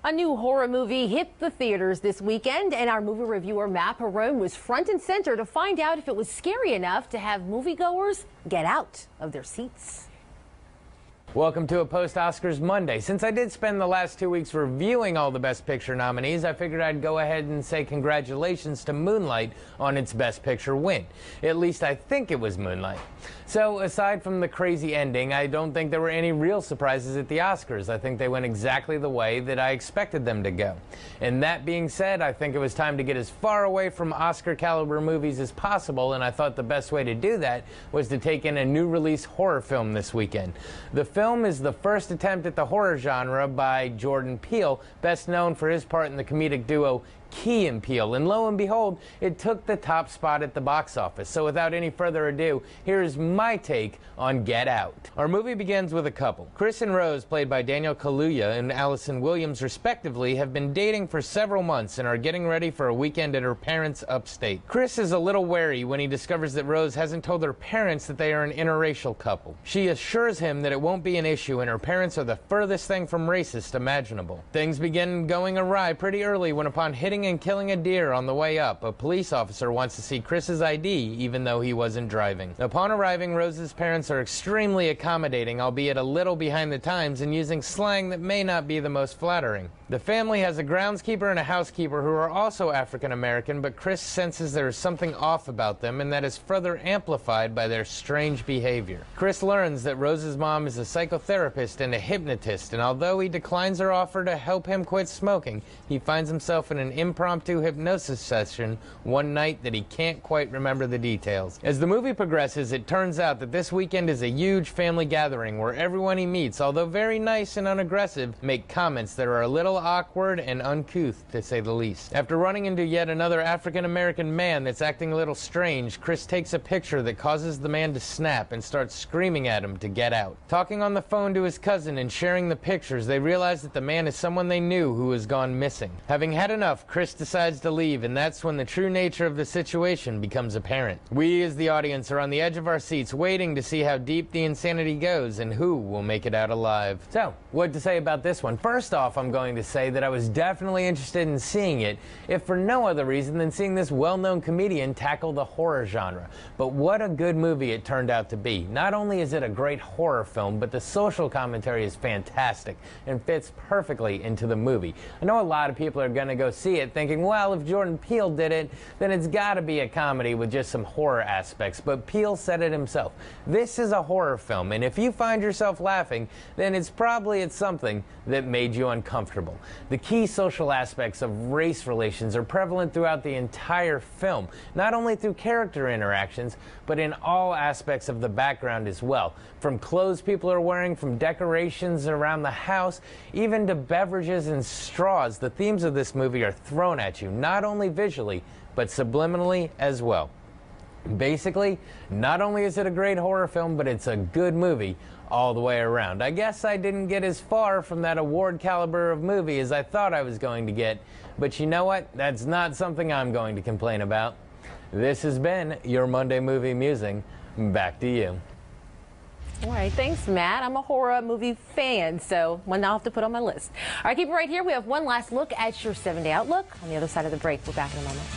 A new horror movie hit the theaters this weekend, and our movie reviewer Matt Perrone was front and center to find out if it was scary enough to have moviegoers get out of their seats. Welcome to a post-Oscars Monday. Since I did spend the last 2 weeks reviewing all the Best Picture nominees, I figured I'd go ahead and say congratulations to Moonlight on its Best Picture win. At least I think it was Moonlight. So aside from the crazy ending, I don't think there were any real surprises at the Oscars. I think they went exactly the way that I expected them to go. And that being said, I think it was time to get as far away from Oscar-caliber movies as possible, and I thought the best way to do that was to take in a new release horror film this weekend. The film is the first attempt at the horror genre by Jordan Peele, best known for his part in the comedic duo Key and Peele, and lo and behold, it took the top spot at the box office. So without any further ado, here's my take on Get Out. Our movie begins with a couple. Chris and Rose, played by Daniel Kaluuya and Allison Williams respectively, have been dating for several months and are getting ready for a weekend at her parents' upstate. Chris is a little wary when he discovers that Rose hasn't told her parents that they are an interracial couple. She assures him that it won't be an issue and her parents are the furthest thing from racist imaginable. Things begin going awry pretty early when, upon hitting and killing a deer on the way up, a police officer wants to see Chris's ID even though he wasn't driving. Upon arriving, Rose's parents are extremely accommodating, albeit a little behind the times, and using slang that may not be the most flattering. The family has a groundskeeper and a housekeeper who are also African American, but Chris senses there is something off about them, and that is further amplified by their strange behavior. Chris learns that Rose's mom is a psychotherapist and a hypnotist, and although he declines her offer to help him quit smoking, he finds himself in an impromptu hypnosis session one night that he can't quite remember the details. As the movie progresses, it turns out that this weekend is a huge family gathering where everyone he meets, although very nice and unaggressive, make comments that are a little awkward and uncouth, to say the least. After running into yet another African-American man that's acting a little strange, Chris takes a picture that causes the man to snap and starts screaming at him to get out. Talking on the phone to his cousin and sharing the pictures, they realize that the man is someone they knew who has gone missing. Having had enough, Chris decides to leave, and that's when the true nature of the situation becomes apparent. We, as the audience, are on the edge of our seats waiting to see how deep the insanity goes and who will make it out alive. So, what to say about this one? First off, I'm going to say that I was definitely interested in seeing it, if for no other reason than seeing this well-known comedian tackle the horror genre. But what a good movie it turned out to be. Not only is it a great horror film, but the social commentary is fantastic and fits perfectly into the movie. I know a lot of people are going to go see it thinking, well, if Jordan Peele did it, then it's got to be a comedy with just some horror aspects. But Peele said it himself. This is a horror film, and if you find yourself laughing, then it's probably at something that made you uncomfortable. The key social aspects of race relations are prevalent throughout the entire film, not only through character interactions, but in all aspects of the background as well. From clothes people are wearing, from decorations around the house, even to beverages and straws, the themes of this movie are thrown at you, not only visually, but subliminally as well. Basically, not only is it a great horror film, but it's a good movie all the way around. I guess I didn't get as far from that award caliber of movie as I thought I was going to get, but you know what? That's not something I'm going to complain about. This has been your Monday Movie Musing. Back to you. All right, thanks, Matt. I'm a horror movie fan, so one I'll have to put on my list. All right, keep it right here. We have one last look at your 7-day outlook. On the other side of the break, we're back in a moment.